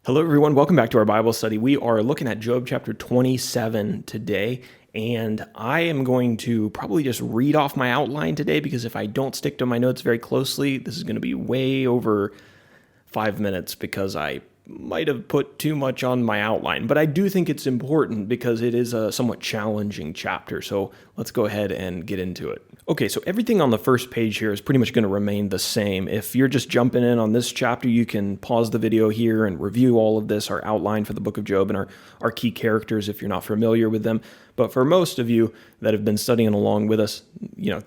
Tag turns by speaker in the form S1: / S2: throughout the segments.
S1: Hello, everyone. Welcome back to our Bible study. We are looking at Job chapter 27 today, and I am going to probably just read off my outline today because if I don't stick to my notes very closely, this is going to be way over 5 minutes because I might have put too much on my outline. But I do think it's important because it is a somewhat challenging chapter. So let's go ahead and get into it. Okay, so everything on the first page here is pretty much going to remain the same. If you're just jumping in on this chapter, you can pause the video here and review all of this, our outline for the book of Job and our key characters if you're not familiar with them. But for most of you that have been studying along with us,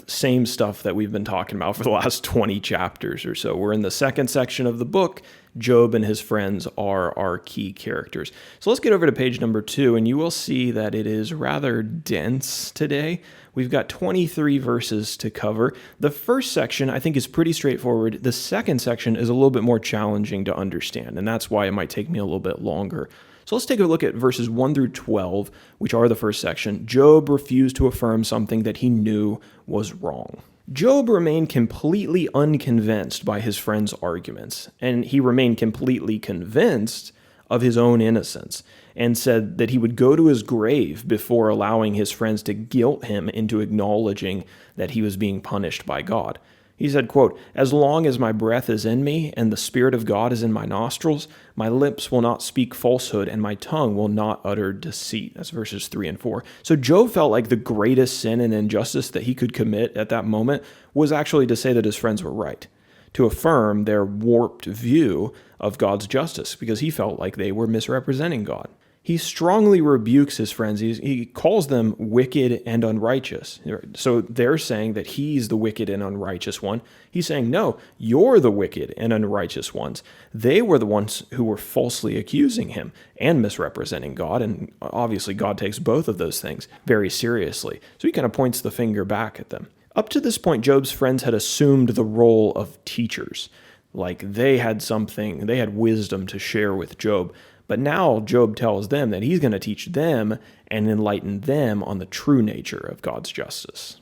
S1: same stuff that we've been talking about for the last 20 chapters or so. We're in the second section of the book. Job and his friends are our key characters. So let's get over to page number 2, and you will see that it is rather dense today. We've got 23 verses to cover. The first section, I think, is pretty straightforward. The second section is a little bit more challenging to understand, and that's why it might take me a little bit longer. So let's take a look at verses 1 through 12, which are the first section. Job refused to affirm something that he knew was wrong. Job remained completely unconvinced by his friend's arguments, and he remained completely convinced of his own innocence, and said that he would go to his grave before allowing his friends to guilt him into acknowledging that he was being punished by God. He said, quote, "As long as my breath is in me and the Spirit of God is in my nostrils, my lips will not speak falsehood and my tongue will not utter deceit." That's verses 3 and 4. So Job felt like the greatest sin and injustice that he could commit at that moment was actually to say that his friends were right, to affirm their warped view of God's justice, because he felt like they were misrepresenting God. He strongly rebukes his friends. He calls them wicked and unrighteous. So they're saying that he's the wicked and unrighteous one. He's saying, no, you're the wicked and unrighteous ones. They were the ones who were falsely accusing him and misrepresenting God. And obviously God takes both of those things very seriously. So he kind of points the finger back at them. Up to this point, Job's friends had assumed the role of teachers. Like they had wisdom to share with Job. But now Job tells them that he's going to teach them and enlighten them on the true nature of God's justice.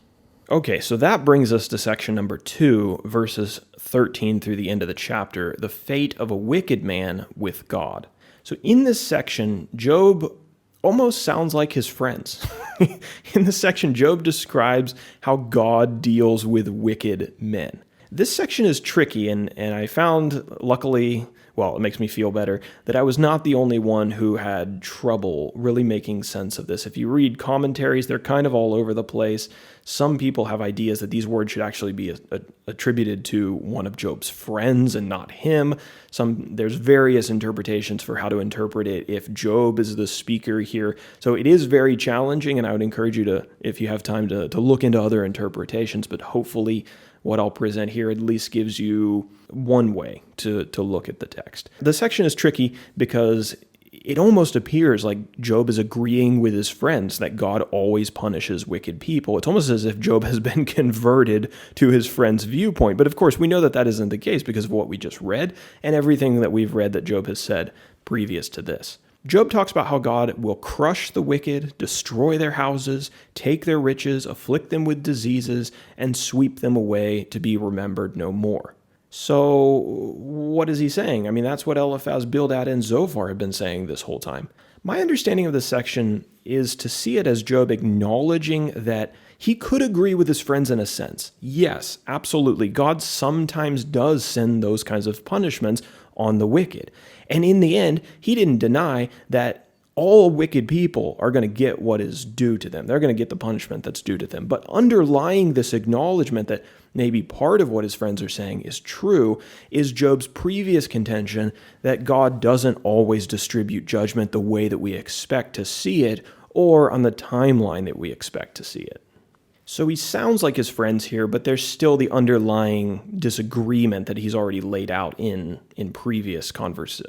S1: Okay, so that brings us to section number 2, verses 13 through the end of the chapter, the fate of a wicked man with God. So in this section, Job almost sounds like his friends. In this section, Job describes how God deals with wicked men. This section is tricky, and I found, luckily, well, it makes me feel better, that I was not the only one who had trouble really making sense of this. If you read commentaries, they're kind of all over the place. Some people have ideas that these words should actually be attributed to one of Job's friends and not him. There's various interpretations for how to interpret it if Job is the speaker here. So it is very challenging, and I would encourage you to, if you have time, to look into other interpretations, but hopefully what I'll present here at least gives you one way to look at the text. The section is tricky because it almost appears like Job is agreeing with his friends that God always punishes wicked people. It's almost as if Job has been converted to his friend's viewpoint. But of course, we know that that isn't the case because of what we just read and everything that we've read that Job has said previous to this. Job talks about how God will crush the wicked, destroy their houses, take their riches, afflict them with diseases, and sweep them away to be remembered no more. So what is he saying? I mean, that's what Eliphaz, Bildad, and Zophar have been saying this whole time. My understanding of this section is to see it as Job acknowledging that he could agree with his friends in a sense. Yes, absolutely. God sometimes does send those kinds of punishments on the wicked. And in the end, he didn't deny that all wicked people are going to get what is due to them. They're going to get the punishment that's due to them. But underlying this acknowledgement that maybe part of what his friends are saying is true is Job's previous contention that God doesn't always distribute judgment the way that we expect to see it or on the timeline that we expect to see it. So he sounds like his friends here, but there's still the underlying disagreement that he's already laid out in previous words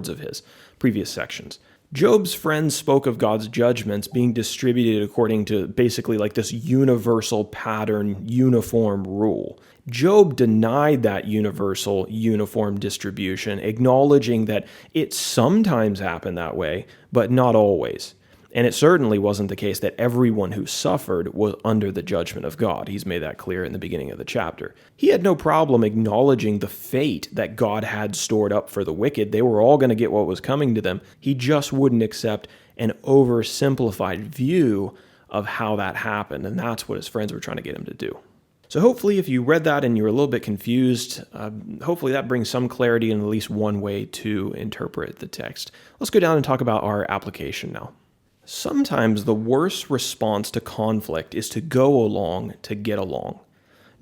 S1: of his, previous sections. Job's friends spoke of God's judgments being distributed according to basically like this universal pattern, uniform rule. Job denied that universal, uniform distribution, acknowledging that it sometimes happened that way, but not always. And it certainly wasn't the case that everyone who suffered was under the judgment of God. He's made that clear in the beginning of the chapter. He had no problem acknowledging the fate that God had stored up for the wicked. They were all going to get what was coming to them. He just wouldn't accept an oversimplified view of how that happened. And that's what his friends were trying to get him to do. So hopefully if you read that and you were a little bit confused, hopefully that brings some clarity in at least one way to interpret the text. Let's go down and talk about our application now. Sometimes the worst response to conflict is to go along to get along.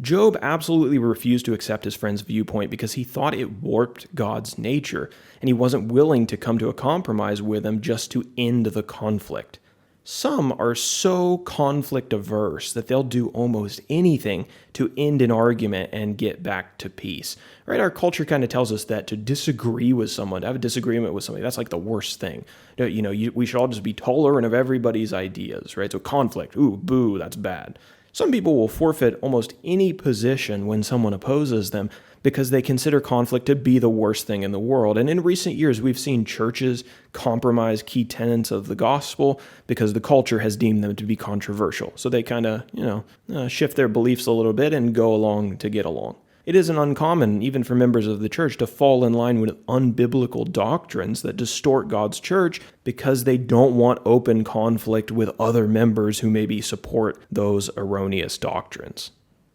S1: Job absolutely refused to accept his friend's viewpoint because he thought it warped God's nature, and he wasn't willing to come to a compromise with him just to end the conflict. Some are so conflict averse that they'll do almost anything to end an argument and get back to peace. Right? Our culture kind of tells us that to disagree with someone, to have a disagreement with somebody, that's like the worst thing. We should all just be tolerant of everybody's ideas, right? So conflict, ooh, boo, that's bad. Some people will forfeit almost any position when someone opposes them because they consider conflict to be the worst thing in the world. And in recent years, we've seen churches compromise key tenets of the gospel because the culture has deemed them to be controversial. So they kind of, shift their beliefs a little bit and go along to get along. It isn't uncommon, even for members of the church, to fall in line with unbiblical doctrines that distort God's church because they don't want open conflict with other members who maybe support those erroneous doctrines.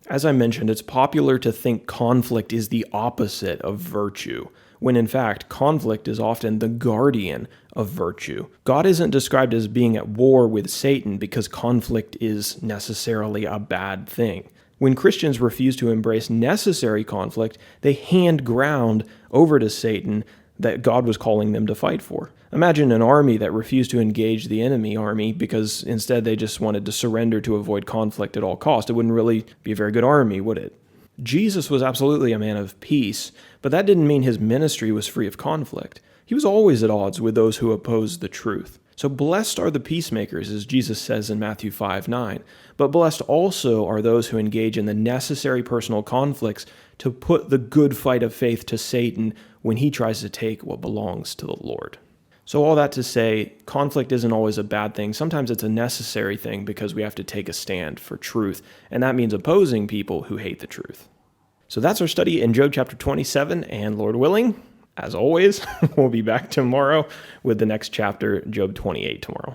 S1: As I mentioned, it's popular to think conflict is the opposite of virtue, when in fact, conflict is often the guardian of virtue. God isn't described as being at war with Satan because conflict is necessarily a bad thing. When Christians refuse to embrace necessary conflict, they hand ground over to Satan that God was calling them to fight for. Imagine an army that refused to engage the enemy army because instead they just wanted to surrender to avoid conflict at all costs. It wouldn't really be a very good army, would it? Jesus was absolutely a man of peace, but that didn't mean his ministry was free of conflict. He was always at odds with those who opposed the truth. So blessed are the peacemakers, as Jesus says in Matthew 5:9. But blessed also are those who engage in the necessary personal conflicts to put the good fight of faith to Satan when he tries to take what belongs to the Lord. So all that to say, conflict isn't always a bad thing. Sometimes it's a necessary thing because we have to take a stand for truth, and that means opposing people who hate the truth. So that's our study in Job chapter 27, and Lord willing, as always, we'll be back tomorrow with the next chapter, Job 28 tomorrow.